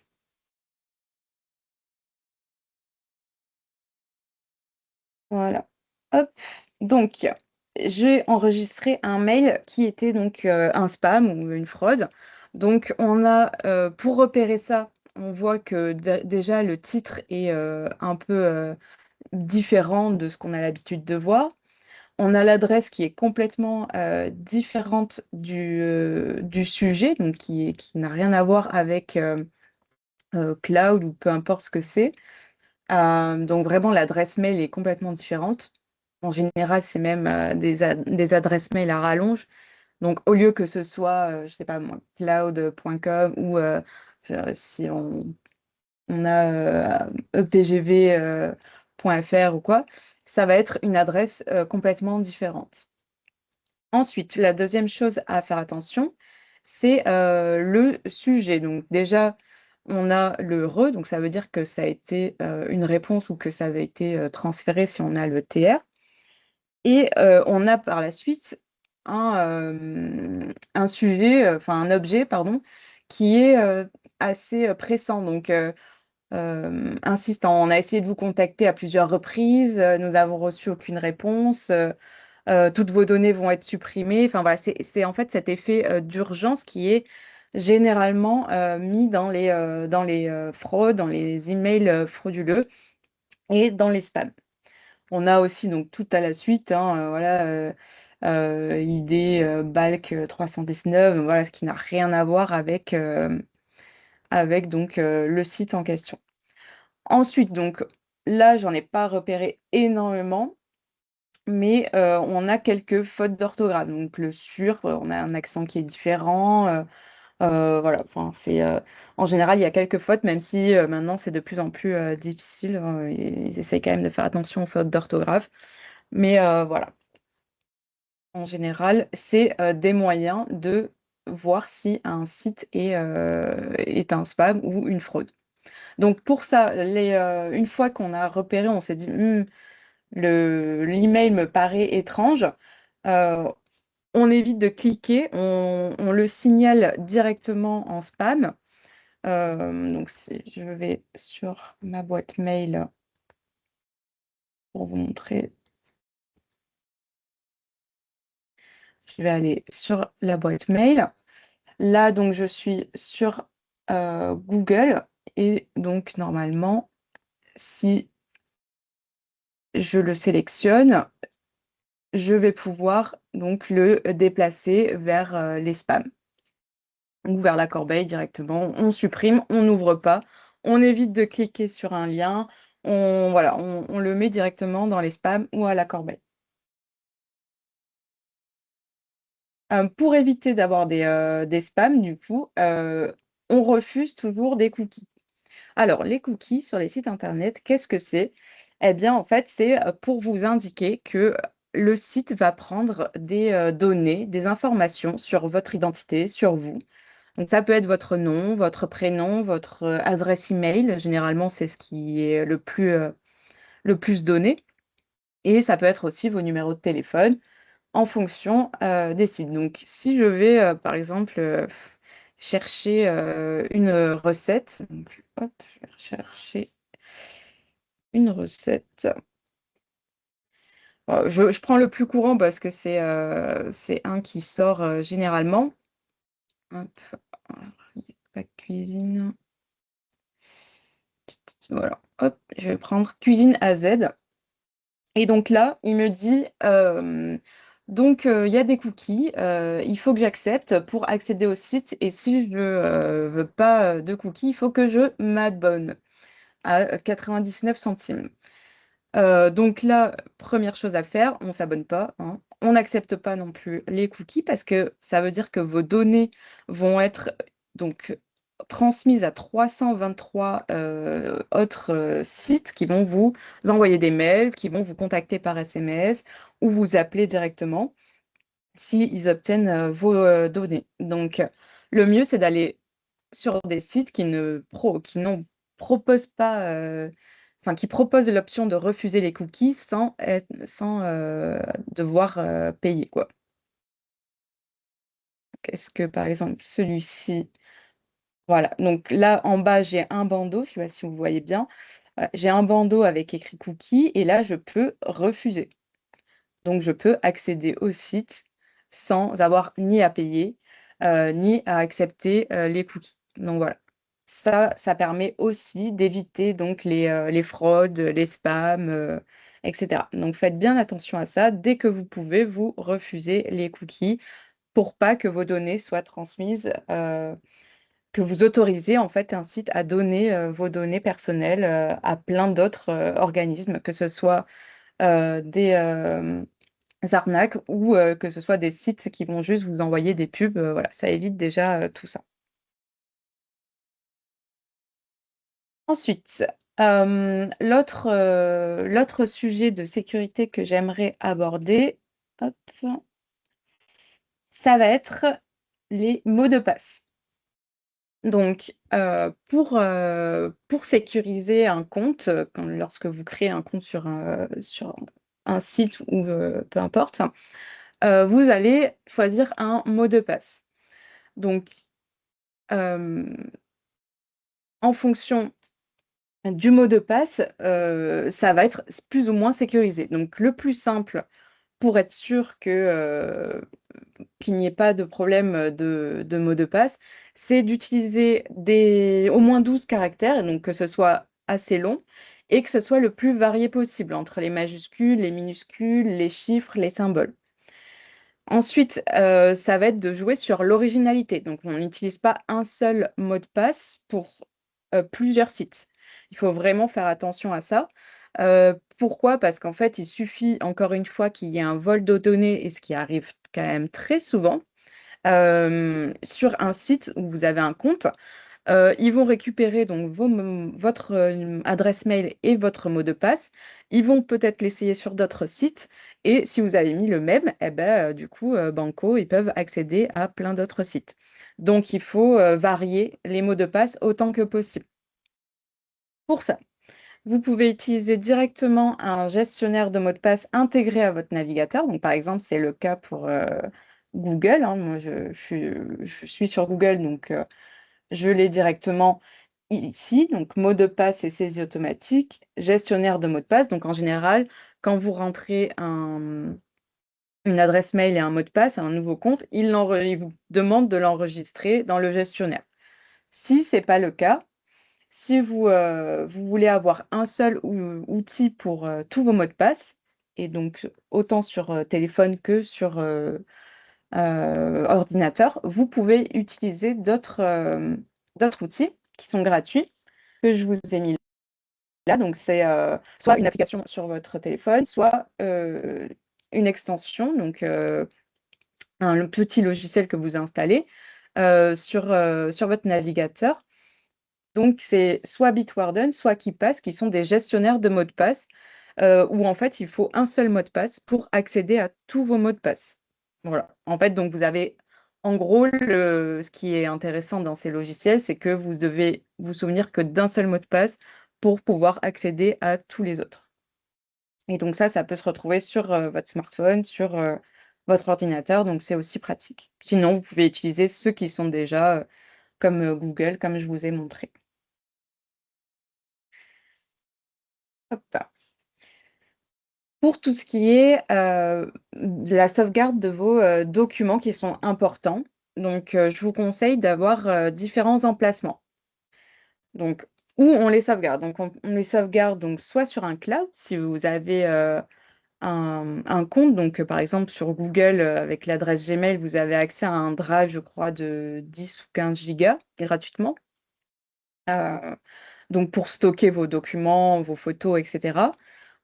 Voilà. Hop. Donc, j'ai enregistré un mail qui était donc un spam ou une fraude. Donc, on a, pour repérer ça, on voit que déjà le titre est un peu différent de ce qu'on a l'habitude de voir. On a l'adresse qui est complètement différente du sujet, donc qui n'a rien à voir avec cloud ou peu importe ce que c'est. Donc vraiment, l'adresse mail est complètement différente. En général, c'est même des adresses mail à rallonge. Donc, au lieu que ce soit, je ne sais pas moi, cloud.com ou si on a epgv.fr ou quoi, ça va être une adresse complètement différente. Ensuite, la deuxième chose à faire attention, c'est le sujet. Donc déjà, on a le re, donc ça veut dire que ça a été une réponse ou que ça avait été transféré si on a le TR. Et on a par la suite un sujet, enfin un objet, pardon, qui est assez pressant, donc insistant. On a essayé de vous contacter à plusieurs reprises, nous n'avons reçu aucune réponse, toutes vos données vont être supprimées. Enfin voilà, c'est en fait cet effet d'urgence qui est généralement mis dans les fraudes, dans les emails frauduleux et dans les spams. On a aussi donc tout à la suite, hein, voilà, ID Balk 319, voilà, ce qui n'a rien à voir avec donc le site en question. Ensuite, donc là, j'en ai pas repéré énormément, mais on a quelques fautes d'orthographe. Donc le sur, on a un accent qui est différent. Voilà, enfin, en général, il y a quelques fautes, même si maintenant c'est de plus en plus difficile. Ils essayent quand même de faire attention aux fautes d'orthographe. Mais voilà, en général, c'est des moyens de voir si un site est un spam ou une fraude. Donc pour ça, une fois qu'on a repéré, on s'est dit, l'email me paraît étrange. euh, on évite de cliquer, on le signale directement en spam. Donc si je vais sur ma boîte mail pour vous montrer, je vais aller sur la boîte mail. Là, donc, je suis sur Google et donc, normalement, si je le sélectionne, je vais pouvoir donc le déplacer vers les spams ou vers la corbeille directement. On supprime, on n'ouvre pas, on évite de cliquer sur un lien, voilà, on le met directement dans les spams ou à la corbeille. Pour éviter d'avoir des spams, du coup, on refuse toujours des cookies. Alors, les cookies sur les sites internet, qu'est-ce que c'est? Eh bien, en fait, c'est pour vous indiquer que le site va prendre des données, des informations sur votre identité, sur vous. Donc, ça peut être votre nom, votre prénom, votre adresse email. Généralement, c'est ce qui est le plus donné. Et ça peut être aussi vos numéros de téléphone en fonction des sites. Donc, si je vais, par exemple, chercher une recette, donc, hop, je vais rechercher une recette. Je prends le plus courant parce que c'est un qui sort généralement. Hop, pas cuisine. Voilà, hop, je vais prendre cuisine à Z. Et donc là, il me dit, donc il y a des cookies, il faut que j'accepte pour accéder au site. Et si je ne veux pas de cookies, il faut que je m'abonne à 99 centimes. Donc là, première chose à faire, on ne s'abonne pas, hein. On n'accepte pas non plus les cookies parce que ça veut dire que vos données vont être donc transmises à 323 autres sites qui vont vous envoyer des mails, qui vont vous contacter par SMS ou vous appeler directement s'ils obtiennent vos données. Donc, le mieux, c'est d'aller sur des sites qui n'en proposent pas, enfin, qui proposent l'option de refuser les cookies sans devoir payer, quoi. Est-ce que, par exemple, celui-ci, voilà. Donc là, en bas, j'ai un bandeau, je ne sais pas si vous voyez bien. J'ai un bandeau avec écrit cookies et là, je peux refuser. Donc, je peux accéder au site sans avoir ni à payer, ni à accepter les cookies. Donc, voilà. Ça permet aussi d'éviter donc les fraudes, les spams, etc. Donc, faites bien attention à ça. Dès que vous pouvez, vous refusez les cookies pour pas que vos données soient transmises, que vous autorisez en fait un site à donner vos données personnelles à plein d'autres organismes, que ce soit des arnaques ou que ce soit des sites qui vont juste vous envoyer des pubs. Voilà, ça évite déjà tout ça. Ensuite, l'autre sujet de sécurité que j'aimerais aborder, hop, ça va être les mots de passe. Donc, pour sécuriser un compte, lorsque vous créez un compte sur un site ou peu importe, vous allez choisir un mot de passe. Donc, en fonction du mot de passe, ça va être plus ou moins sécurisé. Donc, le plus simple pour être sûr qu'il n'y ait pas de problème de mot de passe, c'est d'utiliser au moins 12 caractères, donc que ce soit assez long et que ce soit le plus varié possible entre les majuscules, les minuscules, les chiffres, les symboles. Ensuite, ça va être de jouer sur l'originalité. Donc, on n'utilise pas un seul mot de passe pour plusieurs sites. Il faut vraiment faire attention à ça. Pourquoi? Parce qu'en fait, il suffit, encore une fois, qu'il y ait un vol de données, et ce qui arrive quand même très souvent, sur un site où vous avez un compte. Ils vont récupérer donc votre adresse mail et votre mot de passe. Ils vont peut-être l'essayer sur d'autres sites et si vous avez mis le même, eh ben, du coup, banco, ils peuvent accéder à plein d'autres sites. Donc il faut, varier les mots de passe autant que possible. Pour ça, vous pouvez utiliser directement un gestionnaire de mots de passe intégré à votre navigateur. Donc par exemple, c'est le cas pour, Google, hein. Moi, je suis sur Google, donc je l'ai directement ici, donc mot de passe et saisie automatique, gestionnaire de mots de passe. Donc en général, quand vous rentrez une adresse mail et un mot de passe, un nouveau compte, il vous demande de l'enregistrer dans le gestionnaire. Si ce n'est pas le cas, si vous voulez avoir un seul outil pour tous vos mots de passe, et donc autant sur téléphone que sur ordinateur, vous pouvez utiliser d'autres outils qui sont gratuits, que je vous ai mis là. Donc c'est soit une application sur votre téléphone, soit une extension, donc un petit logiciel que vous installez sur votre navigateur. Donc c'est soit Bitwarden, soit KeePass, qui sont des gestionnaires de mots de passe, où en fait il faut un seul mot de passe pour accéder à tous vos mots de passe. Voilà. En fait, donc vous avez en gros ce qui est intéressant dans ces logiciels, c'est que vous devez vous souvenir que d'un seul mot de passe pour pouvoir accéder à tous les autres. Et donc ça peut se retrouver sur votre smartphone, sur votre ordinateur, donc c'est aussi pratique. Sinon, vous pouvez utiliser ceux qui sont déjà comme Google, comme je vous ai montré. Hop. Pour tout ce qui est la sauvegarde de vos documents qui sont importants, donc je vous conseille d'avoir différents emplacements. Donc, où on les sauvegarde? Donc, on les sauvegarde donc soit sur un cloud, si vous avez un compte, donc par exemple sur Google, avec l'adresse Gmail, vous avez accès à un drive, je crois, de 10 ou 15 gigas gratuitement. Donc pour stocker vos documents, vos photos, et cetera.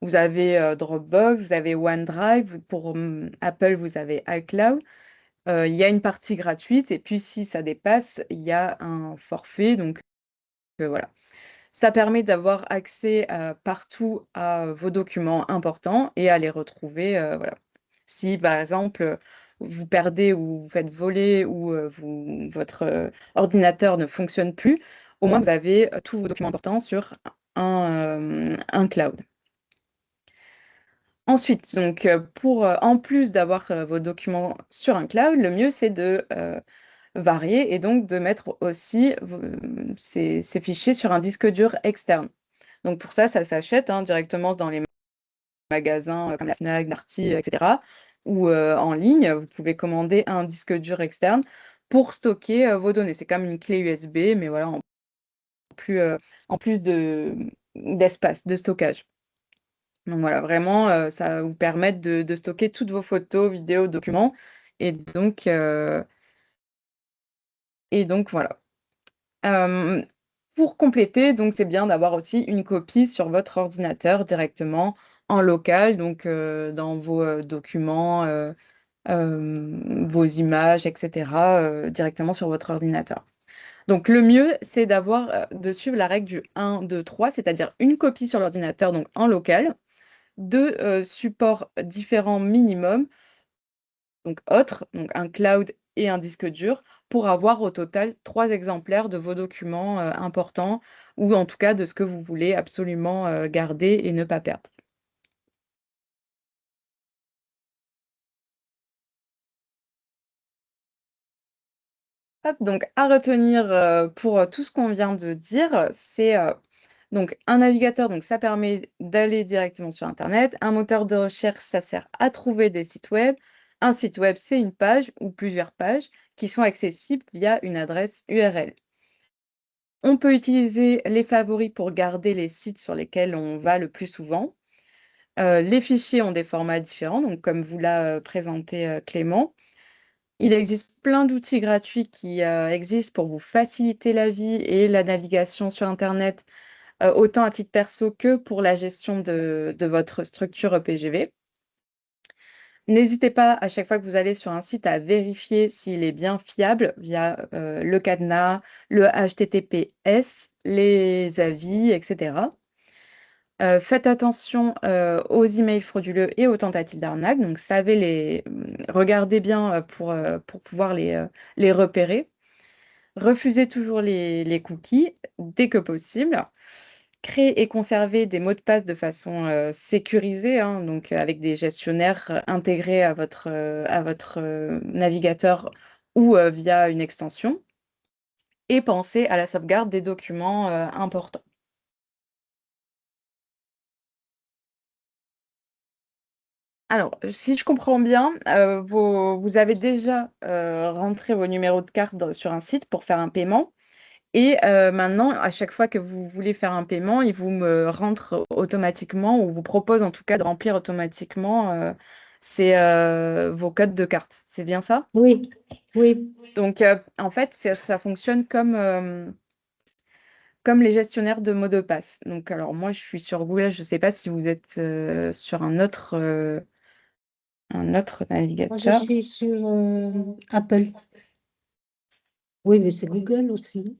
Vous avez Dropbox, vous avez OneDrive. Pour Apple, vous avez iCloud. Il y a une partie gratuite et puis si ça dépasse, il y a un forfait. Donc voilà. Ça permet d'avoir accès partout à vos documents importants et à les retrouver. Voilà. Si par exemple vous perdez ou vous faites voler ou votre ordinateur ne fonctionne plus, au moins vous avez tous vos documents importants sur un cloud. Ensuite, donc pour en plus d'avoir vos documents sur un cloud, le mieux c'est de varier et donc de mettre aussi ces fichiers sur un disque dur externe. Donc pour ça s'achète directement dans les magasins comme la Fnac, Darty, etc. ou en ligne. Vous pouvez commander un disque dur externe pour stocker vos données. C'est comme une clé USB, mais voilà, en plus d'espace, de stockage. Donc voilà, vraiment, ça va vous permettre de stocker toutes vos photos, vidéos, documents. Et donc, euh, et donc voilà. Pour compléter, donc c'est bien d'avoir aussi une copie sur votre ordinateur directement en local, donc dans vos documents, vos images, et cetera, directement sur votre ordinateur. Donc le mieux, c'est de suivre la règle du 1, 2, 3, c'est-à-dire une copie sur l'ordinateur, donc en local, 2 supports différents minimum, donc autres, donc un cloud et un disque dur, pour avoir au total 3 exemplaires de vos documents importants ou en tout cas de ce que vous voulez absolument garder et ne pas perdre. Hop, donc à retenir pour tout ce qu'on vient de dire, c'est donc un navigateur, donc ça permet d'aller directement sur Internet. Un moteur de recherche, ça sert à trouver des sites web. Un site web, c'est une page ou plusieurs pages qui sont accessibles via une adresse URL. On peut utiliser les favoris pour garder les sites sur lesquels on va le plus souvent. Les fichiers ont des formats différents, donc comme vous l'a présenté Clément. Il existe plein d'outils gratuits qui existent pour vous faciliter la vie et la navigation sur Internet, autant à titre perso que pour la gestion de votre structure PGV. N'hésitez pas, à chaque fois que vous allez sur un site, à vérifier s'il est bien fiable via le cadenas, le HTTPS, les avis, etc. Faites attention aux emails frauduleux et aux tentatives d'arnaque. Donc, regardez bien pour pouvoir les repérer. Refusez toujours les cookies dès que possible. Créez et conservez des mots de passe de façon sécurisée, hein, donc avec des gestionnaires intégrés à votre navigateur ou via une extension. Et pensez à la sauvegarde des documents importants. Alors, si je comprends bien, vous avez déjà rentré vos numéros de carte sur un site pour faire un paiement. Et maintenant, à chaque fois que vous voulez faire un paiement, il vous me rentre automatiquement ou vous propose en tout cas de remplir automatiquement vos codes de carte. C'est bien ça? Oui, oui. Donc, en fait, ça fonctionne comme les gestionnaires de mots de passe. Donc, alors moi, je suis sur Google. Je ne sais pas si vous êtes sur un autre Moi, je navigateur. suis sur Apple. Oui, mais c'est Google aussi.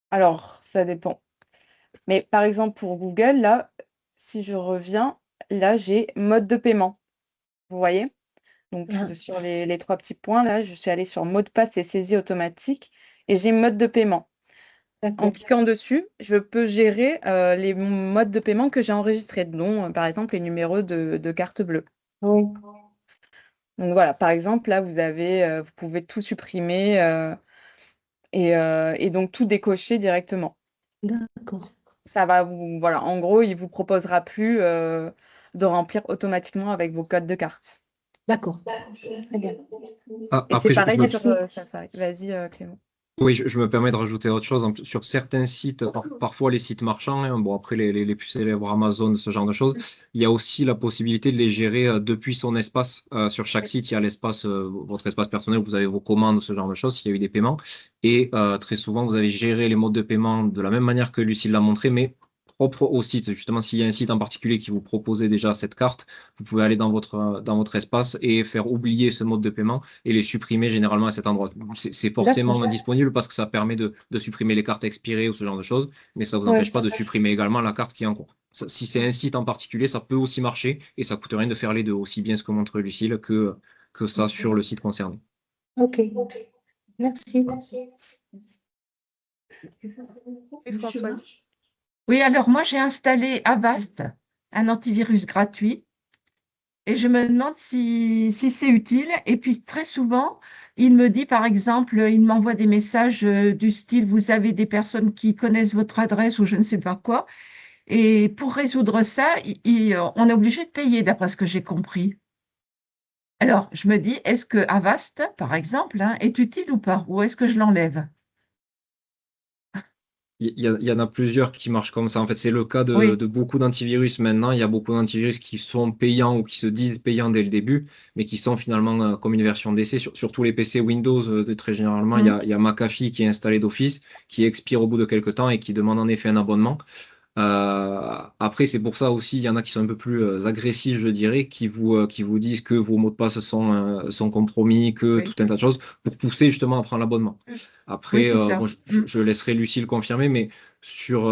Alors, ça dépend. Mais par exemple, pour Google, là, si je reviens, là, j'ai mode de paiement. Vous voyez? Donc, Ah, sur les trois petits points, là, je suis allée sur mot de passe et saisie automatique et j'ai mode de paiement. En d'accord. cliquant dessus, je peux gérer les modes de paiement que j'ai enregistrés, dont par exemple les numéros de carte bleue. Oui, Donc voilà, par exemple, là, vous pouvez tout supprimer et donc tout décocher directement. d'accord. Ça va voilà, en gros, il vous proposera plus de remplir automatiquement avec vos codes de carte. D'accord. Très bien. Et c'est Après, pareil sur Merci. Safari. Vas-y, Clément. oui, je me permets de rajouter autre chose. Sur certains sites, parfois les sites marchands, hein, bon, après les plus célèbres, Amazon, ce genre de choses, il y a aussi la possibilité de les gérer depuis son espace. Sur chaque site, il y a l'espace, votre espace personnel, où vous avez vos commandes, ce genre de choses, s'il y a eu des paiements. Et très souvent, vous avez géré les modes de paiement de la même manière que Lucille l'a montré, mais propre au site. Justement, s'il y a un site en particulier qui vous proposait déjà cette carte, vous pouvez aller dans votre espace et faire oublier ce mode de paiement et les supprimer généralement à cet endroit. C'est forcément D'accord. indisponible parce que ça permet de supprimer les cartes expirées ou ce genre de choses, mais ça ne vous Ouais. empêche pas de supprimer également la carte qui est en cours. Si c'est un site en particulier, ça peut aussi marcher et ça coûte rien de faire les deux, aussi bien ce que montre Lucille que ça sur le site concerné. Ok. Merci. Oui, Françoise. Oui, alors moi j'ai installé Avast, un antivirus gratuit, et je me demande si c'est utile. Et puis très souvent, il me dit, par exemple, il m'envoie des messages du style, vous avez des personnes qui connaissent votre adresse ou je ne sais pas quoi. Et pour résoudre ça, on est obligé de payer, d'après ce que j'ai compris. Alors, je me dis, est-ce que Avast, par exemple, hein, est utile ou pas? Ou est-ce que je l'enlève? Il y en a plusieurs qui marchent comme ça. En fait, c'est le cas de, Oui. de beaucoup d'antivirus maintenant. Il y a beaucoup d'antivirus qui sont payants ou qui se disent payants dès le début, mais qui sont finalement comme une version d'essai. Sur tous les PC Windows, très généralement, il y Hmm. a, il y a McAfee qui est installé d'office, qui expire au bout de quelques temps et qui demande en effet un abonnement. Après, c'est pour ça aussi, il y en a qui sont un peu plus agressifs, je dirais, qui vous disent que vos mots de passe sont compromis, que Oui. tout un tas de choses, pour pousser justement à prendre l'abonnement. Oui, Après, c'est ça. bon, je laisserai Lucie le confirmer, mais sur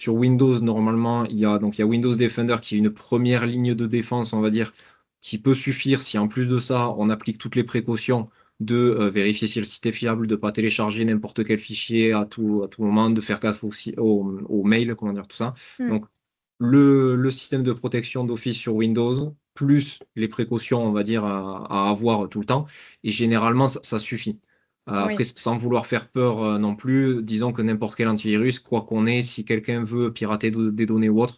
Windows, normalement, il y a Windows Defender qui est une première ligne de défense, on va dire, qui peut suffire si en plus de ça, on applique toutes les précautions de vérifier si le site est fiable, de ne pas télécharger n'importe quel fichier à tout moment, de faire gaffe aussi au mail, comment dire tout ça. Hmm. Donc, le système de protection d'Office sur Windows, plus les précautions, on va dire, à avoir tout le temps, et généralement, ça suffit. Après, sans vouloir faire peur non plus, disons que n'importe quel antivirus, quoi qu'on ait, si quelqu'un veut pirater des données ou autre,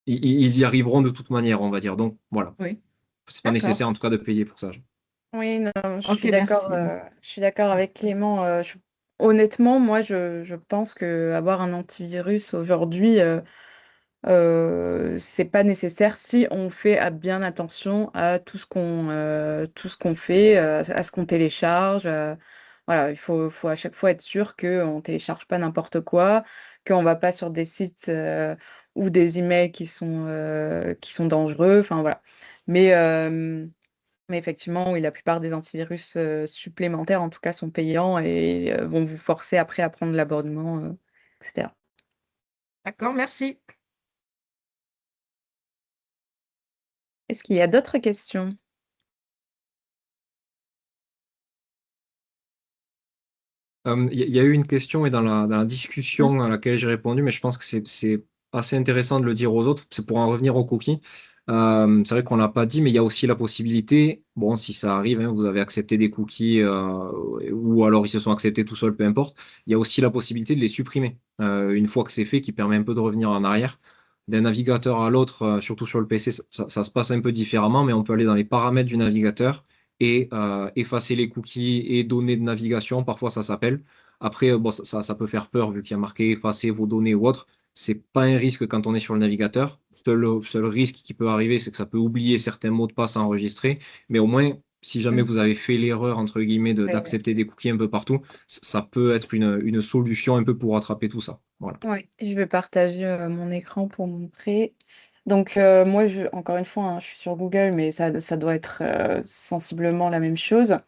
ils y arriveront de toute manière, on va dire. Donc voilà, Oui, c'est pas d'accord. nécessaire en tout cas de payer pour ça. Oui, non, je Ok, suis d'accord, merci. je suis d'accord avec Clément. Honnêtement, moi, je pense que avoir un antivirus aujourd'hui, c'est pas nécessaire si on fait bien attention à tout ce qu'on fait, à ce qu'on télécharge. Voilà, faut à chaque fois être sûr qu'on télécharge pas n'importe quoi, qu'on va pas sur des sites ou des emails qui sont dangereux. Enfin voilà. Mais, euh, mais effectivement, oui, la plupart des antivirus supplémentaires, en tout cas, sont payants et vont vous forcer après à prendre l'abonnement, etc. D'accord, merci. Est-ce qu'il y a d'autres questions? Il y a eu une question et dans la discussion à laquelle j'ai répondu, mais je pense que c'est assez intéressant de le dire aux autres. C'est pour en revenir aux cookies. C'est vrai qu'on l'a pas dit, mais il y a aussi la possibilité, bon, si ça arrive, hein, vous avez accepté des cookies ou alors ils se sont acceptés tout seuls, peu importe. Il y a aussi la possibilité de les supprimer une fois que c'est fait, qui permet un peu de revenir en arrière. D'un navigateur à l'autre, surtout sur le PC, ça se passe un peu différemment, mais on peut aller dans les paramètres du navigateur et effacer les cookies et données de navigation, parfois ça s'appelle. Après, bon, ça peut faire peur vu qu'il y a marqué effacer vos données ou autre. C'est pas un risque quand on est sur le navigateur. Seul risque qui peut arriver, c'est que ça peut oublier certains mots de passe à enregistrer. Mais au moins, si jamais vous avez fait l'erreur, entre guillemets, Ouais. d'accepter des cookies un peu partout, ça peut être une solution un peu pour rattraper tout ça. Voilà. Ouais, je vais partager mon écran pour montrer. Donc, moi, encore une fois, hein, je suis sur Google, mais ça doit être sensiblement la même chose.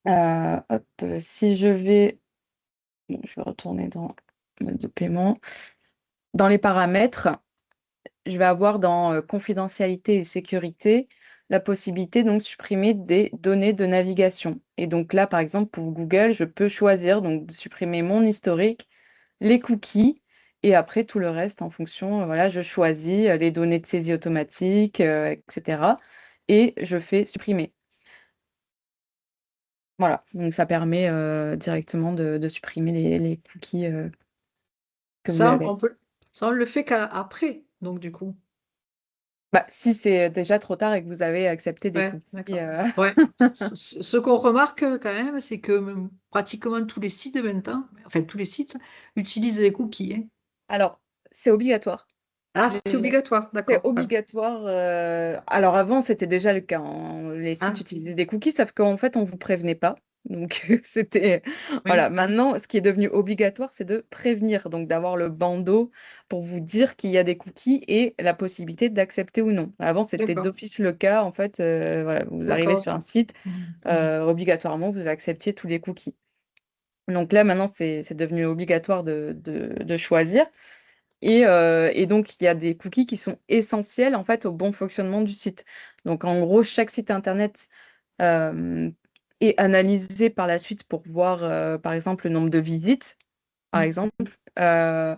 Hop, si je vais, bon, je vais retourner dans mode de paiement. Dans les paramètres, je vais avoir dans confidentialité et sécurité la possibilité donc de supprimer des données de navigation. Et donc là, par exemple, pour Google, je peux choisir donc de supprimer mon historique, les cookies et après tout le reste en fonction, voilà, je choisis les données de saisie automatique, etc. Et je fais supprimer. Voilà, donc ça permet directement de supprimer les cookies que vous Ça, avez. ça, on le fait qu'après, donc du coup. Bah, si c'est déjà trop tard et que vous avez accepté des Ouais, cookies. d'accord. Ouais. Ce qu'on remarque quand même, c'est que pratiquement tous les sites de maintenant, enfin tous les sites, utilisent les cookies, hein. Alors, c'est obligatoire. Ah, c'est obligatoire, C'est d'accord. Ouais. obligatoire. Alors avant, c'était déjà le cas, hein. Les sites Ah, utilisaient des cookies, sauf qu'en fait, on ne vous prévenait pas. Donc, c'était. oui, Voilà. Maintenant, ce qui est devenu obligatoire, c'est de prévenir. Donc, d'avoir le bandeau pour vous dire qu'il y a des cookies et la possibilité d'accepter ou non. Avant, c'était d'accord. d'office le cas. En fait, voilà, vous arrivez D'accord. sur un site, Mhm. obligatoirement, vous acceptiez tous les cookies. Donc là, maintenant, c'est devenu obligatoire de choisir. Et donc, il y a des cookies qui sont essentiels en fait au bon fonctionnement du site. Donc, en gros, chaque site internet euh, est analysé par la suite pour voir, par exemple, le nombre de visites, par Mhm. exemple. Euh,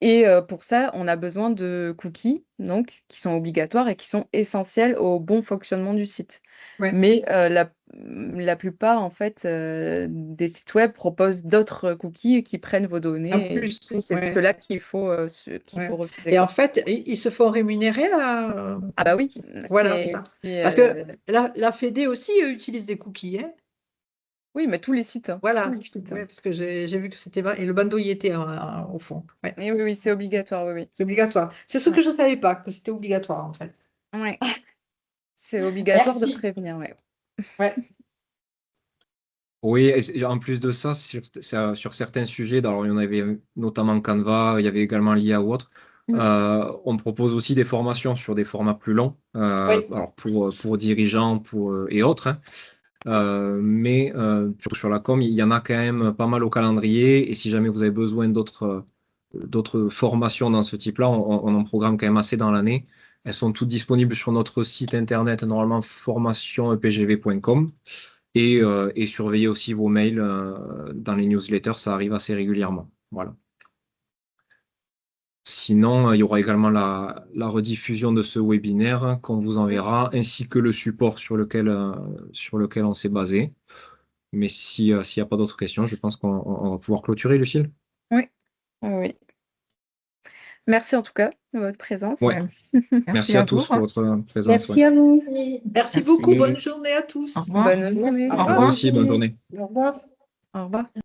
et pour ça, on a besoin de cookies, donc, qui sont obligatoires et qui sont essentiels au bon fonctionnement du site. Ouais. Mais la plupart, en fait, des sites web proposent d'autres cookies qui prennent vos En données. Et du plus, coup, c'est ouais. ceux-là qu'il Ouais. faut refuser, Et en quoi. fait, ils se font rémunérer là. Ah bah oui, Voilà, c'est ça. c'est, Parce que la Fédé aussi utilise des cookies, hein. oui, mais tous les sites, hein, tous Voilà. les sites, Ouais, hein. parce que j'ai vu que c'était et le bandeau y était au fond. Ouais. Oui, oui, oui, c'est obligatoire, oui, oui. C'est obligatoire. C'est ce Ouais, que je ne savais pas, que c'était obligatoire en fait. ouais. C'est obligatoire de Merci. prévenir, ouais. Ouais. Oui, et en plus de ça, sur certains sujets, alors il y en avait notamment Canva, il y avait également l'IA ou autre, Mm. on propose aussi des formations sur des formats plus longs, Oui. alors pour dirigeants et autres, hein. Mais surtout sur la com, il y en a quand même pas mal au calendrier, et si jamais vous avez besoin d'autres formations dans ce type-là, on en programme quand même assez dans l'année. Elles sont toutes disponibles sur notre site internet, normalement formationepgv.com. Et surveillez aussi vos mails dans les newsletters, ça arrive assez régulièrement. Voilà. Sinon, il y aura également la rediffusion de ce webinaire qu'on vous enverra, ainsi que le support sur lequel on s'est basé. Mais s'il n'y a pas d'autres questions, je pense qu'on va pouvoir clôturer, Lucille. Oui. Merci en tout cas de votre présence. Ouais. Merci à tous pour votre présence. Merci à vous. Merci beaucoup. Bonne journée à tous. Au revoir. Bonne journée. Merci. Au À vous revoir. aussi, bonne journée. Au revoir. Au revoir.